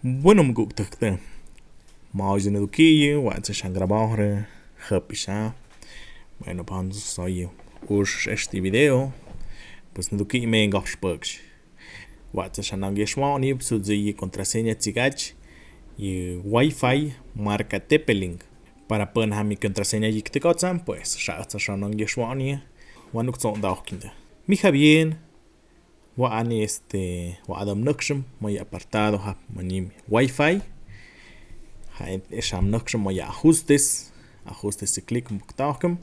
Bueno, me gusta que más de eduquillo, what's a grabar, happy. Bueno, vamos a este video, pues eduquillo me engafs bugs. What's a nangieshwani, pues de contraseña tzigach y Wifi marca Tepeling. Para poner mi contraseña y que te cotzan, pues ya está nangieshwani, wanuk son daukinda. Mija bien. وأني وعدم نقشم مي apartado ha manim Wi-Fi ha esham نقشم مي ajustes click مقطعكم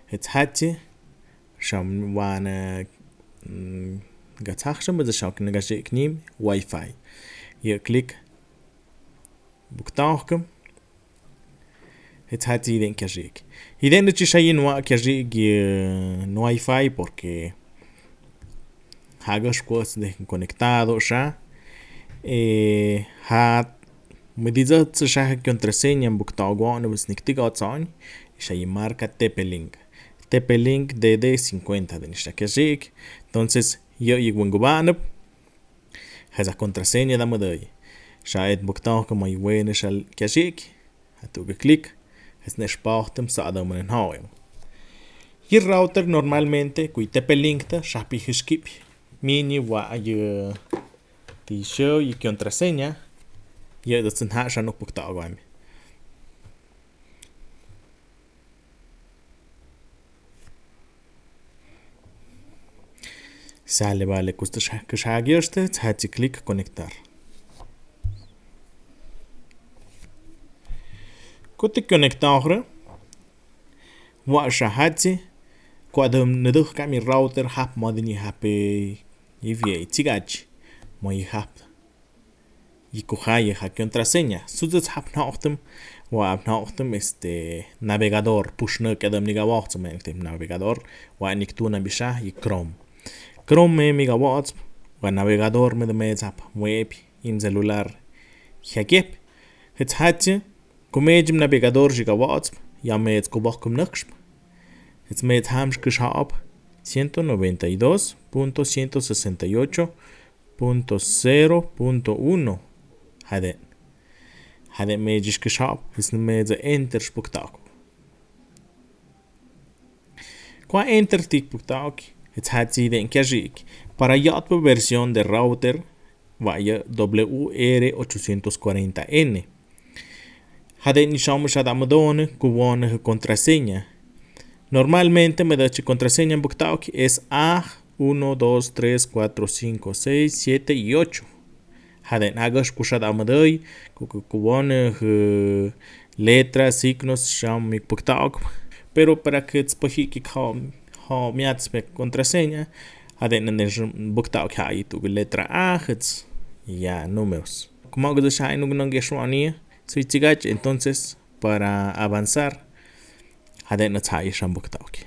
هتحتي شام وانا قطعشم بس شاك نجاشي كنيم Wi-Fi click مقطعكم هتحتي يدين كجيك يدين نتشاين وا كجيك Wi-Fi porque hagas cosas conectado ya hat medida ya contraseña buktago no es nictiga tzon y marca Tepeling DD50 de nishta kajik entonces yo igual esa contraseña da modai ya et buktago como igual shal kajik hatu clic es nespachtem sadam en hauen y el router normalmente kui Tepeling ta shapi skip mini wa ti show y contraseña y das sind ha schon noch buktago am sale vale kusta que shagirste hat click conectar kutte conectar wa shahati quadam neduk kami router hap modini happy يفي تيجاج ما يحب يكوخاي ها contraseña سوزت حب ناختم وابناختم navegador pushna كدم نيجا وقت ما نكتب navegador وانكتونا بشاه يكروم كروم ميجا وقت ونافيجادور مدميزاب ويب in celular هجيب هتحتي كوميجم navegador جيجا وقت يا ميت كوباكم نقشب هتميت هامش كشاب 192.168.0.1 هذا ما يجيش كشاب بس ما إذا انتر شبكتاكو كوا انتر تيك بكتاك هتحتي ذا انكاجيك para يطبع versión del router vaya WR840N هذا نشامش هذا مدونه كوانه contraseña. Normalmente me da contraseña en Buktauk es A1, 2, 3, 4, 5, 6, 7 y 8. Haden hagas kushad amadai, kubone letras, signos, sham mi Buktauk. Pero para que tspohiki ha miats me contraseña, haden en Buktauk hay tu letra A, ya números. Como hago de shai nungan geshwani, entonces para avanzar هذا نتاعي شام بكتاوكي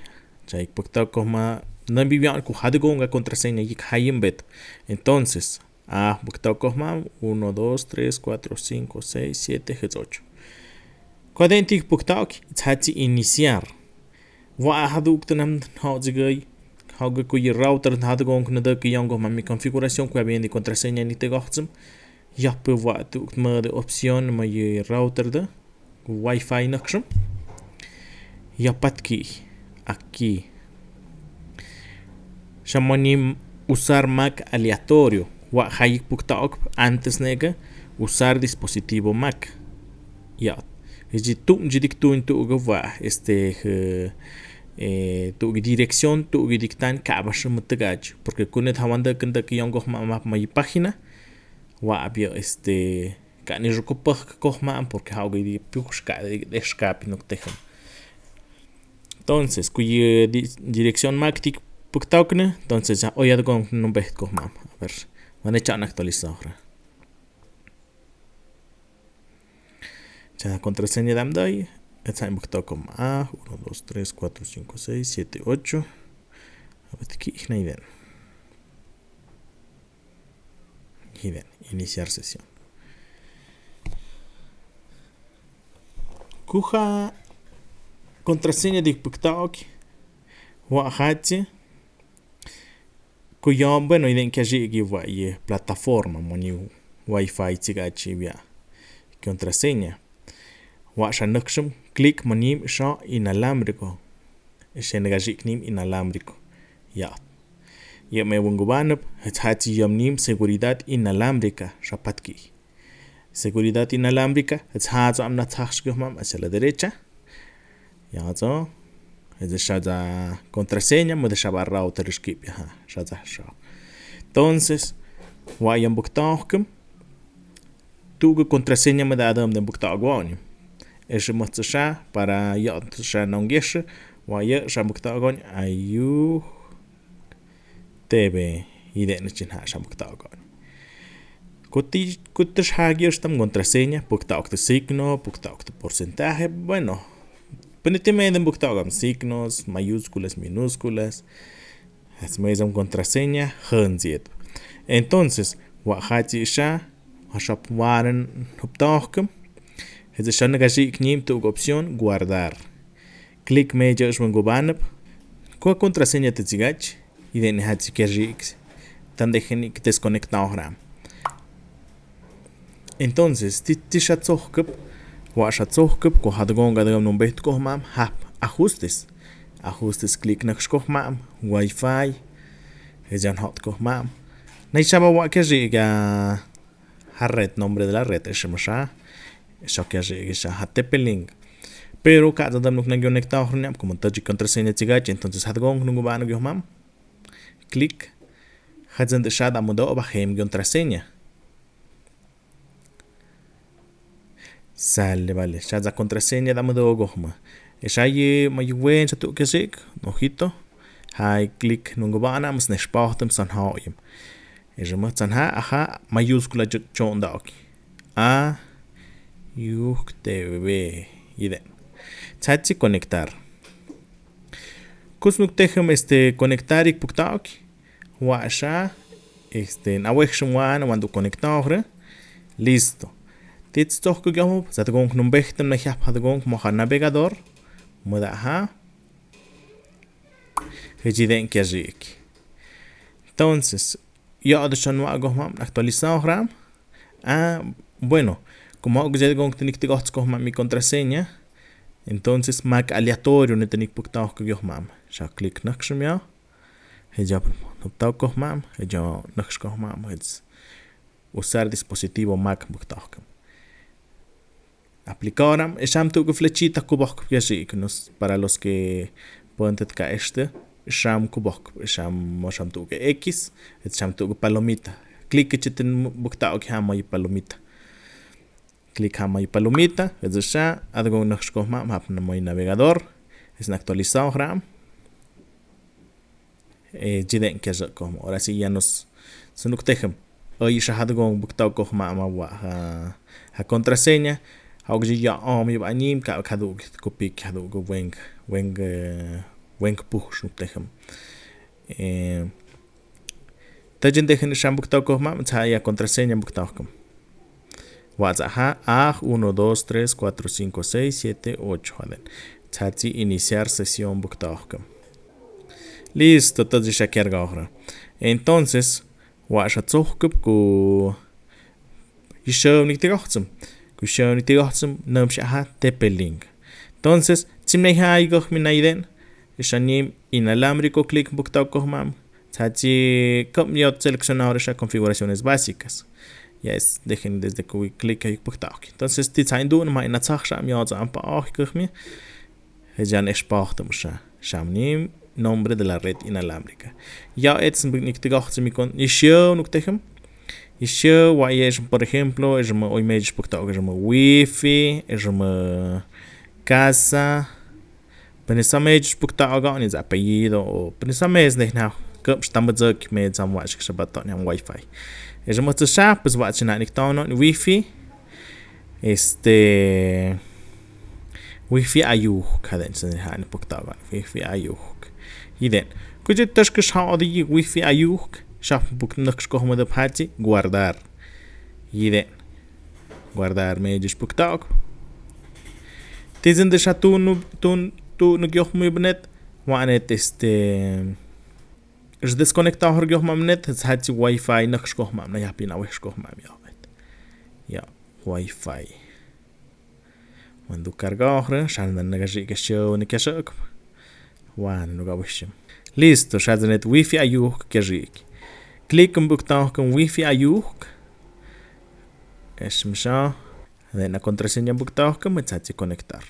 جايك بكتاوكو ما نبي كو هذا كونغا contraseña يك هايم بيت entonces بكتاوكو ما 1 2 3 4 5 6 7 8 كو انتيك بكتاوكي تحتي iniciar هذا وقتنا هاجي هاجي كو الراوتر هذا كونغ ندك يانغو مامي configuración كو بين دي contraseña ني تغختم يا بو وقت ما دي opción ما الراوتر ده واي فاي نقشم Yapatki aquí Shamoni usar Mac aleatorio wa hayik puktaok antes nega usar dispositivo Mac ya es tu jidik tu wa tu dirección tu dictan kabash mutagach porque kunet hawanda kenda que yongo map my página wa abia kani rukopah kohma porque hauga di pushka de escape no tejan. Entonces, cuya dirección MAC puktaukne, entonces ya hoy algo no ves con mam. A ver, van a echar una actualizadora. Ya contraseña dam doy, está en puktauk como A, 1, 2, 3, 4, 5, 6, 7, 8. A ver, aquí hiden. Iniciar sesión. Kuja contraseña de TikTok وأخذتي كيوم bueno identificar que vai plataforma moni Wifi tigachi via contraseña. Washa nukshum clic monim sha inalámbrico. Shenegajik nim inalámbrico. Ya. Ya me wungubanub hati yomnim seguridad inalámbrica shapatki. Seguridad inalámbrica hati amna tachshgumam hacia la derecha. Ya zo. Es shada contraseña mo de shaba router skip ya. Shada sha. Entonces, wayan buktahkum. Tuga contraseña me da adam de buktagwan. Es motsha para ya sha nongesh. Waya sha buktagwan Ayuujk TV y de nechinha sha buktagwan. Kutish hagios tam contraseña, buktag de signo, buktag de porcentaje, bueno. Penetamente buktagam signos, mayúsculas, minúsculas. Es me contraseña, hanziet. Entonces, wahati sha, washap waren huptagkum. Es sha negajik nim tu opción guardar. Clic medio es wengubanab. Kwa contraseña te zigach y de nehati kerjix. Tan dejen que desconectar. Entonces, tishatzohkup, washatzohkup, ko hadgonga de un bet kohmam, hap ajustes. Ajustes clic nak kohmam, Wifi. Es jan hot kohmam. Naishaba wa kerjiga harret nombre de la red es masha. Eso kerjiga hatepeling. Pero cada dam nuk conectado como taji contraseña tigach, entonces hadgong nungubano kohmam. Clic. Hadzan de shada modo obahem contraseña. Sale, vale. Shada contraseña dame do gojma. Eshaye mayuen chatu kesik, ojito. Hai clic nungubana mus nespachtem san haim. Ejema san ha aha mayúscula chon daki. Ayuujk TV. Iden. Chatsi conectar. Kusnuk tejem conectar ik puktauk. Washa nawexshwan cuando conectar. Listo. Tits toch kugamo, zatgong numbechtem na hap hadgong moja navegador. Moda ha. Hejiden kiajik. Entonces, yo de shanwa agomam actualizar. Bueno, como hago ya gong tenik mi contraseña. Entonces, Mac aleatorio ne tenik puktauk kugomam. Ya clic nakshum ya. Heja noptauk kohmam, heja naksh kohmam. Usar dispositivo Mac puktauk. Aplicaram, esham tu flechita kubok yashik para los que pueden tetka este. Esham kubok, esham tu X, esham tu palomita. Clic chiten buktauk hama y palomita. Clic hama y palomita, es ya, adgo nakshkohma, map na moy navegador, es actualizado ram. Jiden que como ahora sí ya nos sunuk tejem. Hoy shahadgo buktauk kohma ma ha contraseña. Hawg ya mi banim ka kadu kopik kadu go weng push tehem. Tajen dejen sham buktauk kohma ya contraseña buktauk. WhatsApp 1 2 3 4 5 6 7 8 joder. Tati iniciar sesión buktauk. Listo, todo ya carga ahora. Entonces, washatzohkup ku yishov niktigohtsum. Ku yishov niktigohtsum namshaha tepeling. Entonces, simneha igoh minaiden. Ishanim inalámbrico clic buktauk kohmam. Tati yot seleccionar esa configuraciones básicas. Ya es, dejen desde que clic ahí buktauk. Entonces, titsain du ma inatzach sham yot zampa auch kohmi. Hejan espachtum sha. Shamnim nombre de la red inalámbrica. Ya es niktigohtsum con yishov nuktehem. Yishov wayesh por ejemplo, es hoy me buktauk es Wifi, es casa. Pensamos buktauk on es apellido o pensamos nehna. Estamos aquí me zamwash que shabaton en Wifi. Es mucho pues watching niktono Wifi. Wifi Ayuujk kaden se han buktauk Wifi Ayuujk. Iden. Kuji tashkish haadi Wifi Ayuujk. Shaf buk naksh kohma de pati guardar. Iden. Guardar me buktauk. Tizen de shatun tu nugyoh muy benet. Wanet es desconectado horgyoh mamnet. Es hati Wifi naksh kohma na yapina wesh kohma ya. Wifi. Cuando cargar, shaldan nagashik show ni kashok. Wan no gawishim. Listo, shaldanet Wifi Ayuujk kashik. Click en botón con Wifi Ayuujk. Es mismo. De la contraseña en botón que me tati conectar.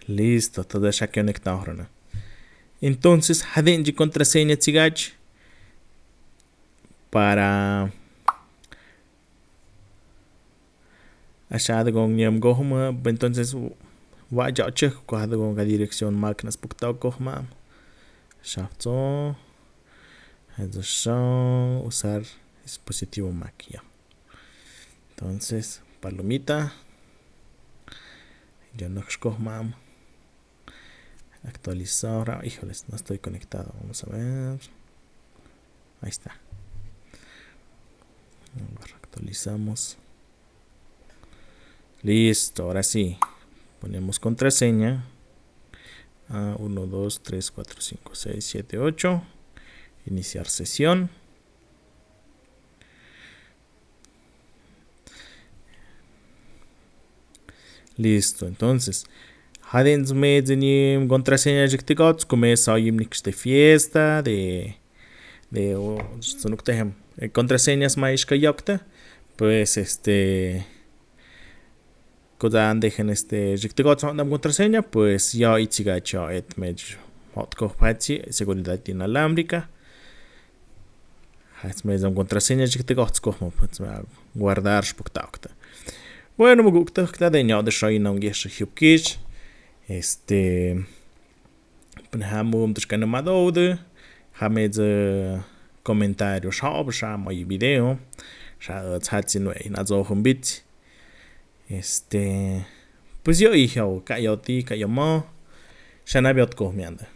Listo, todo ya conectado. Entonces, haden contraseña tigach para allá con niam goma, entonces vaya check con la dirección máquinas puctao goma. Shafto usar dispositivo Mac. Entonces, palomita. Yo no mam. Actualizar. Híjoles, no estoy conectado. Vamos a ver. Ahí está. Actualizamos. Listo, ahora sí. Ponemos contraseña. 1, 2, 3, 4, 5, 6, 7, 8. Iniciar sesión. Listo, entonces. Hadens me contraseña jictigots começa a de fiesta de contraseñas mais kayokta, pues codan dejen jictigots dam contraseña, pues ya itzigacho et medj hotko patsi seguridad inalámbrica. Has me dam contraseña jictigots como guardar spuktakta. Bueno, me gusta que de ño de shoy no ngish hupkish. Penhamo dus kana madode. Hamed comentários shab sham aí video. Sha hatsi no na zo humbit. Pues yo hijo, cayoti, cayamo. Shanabiot comiendo.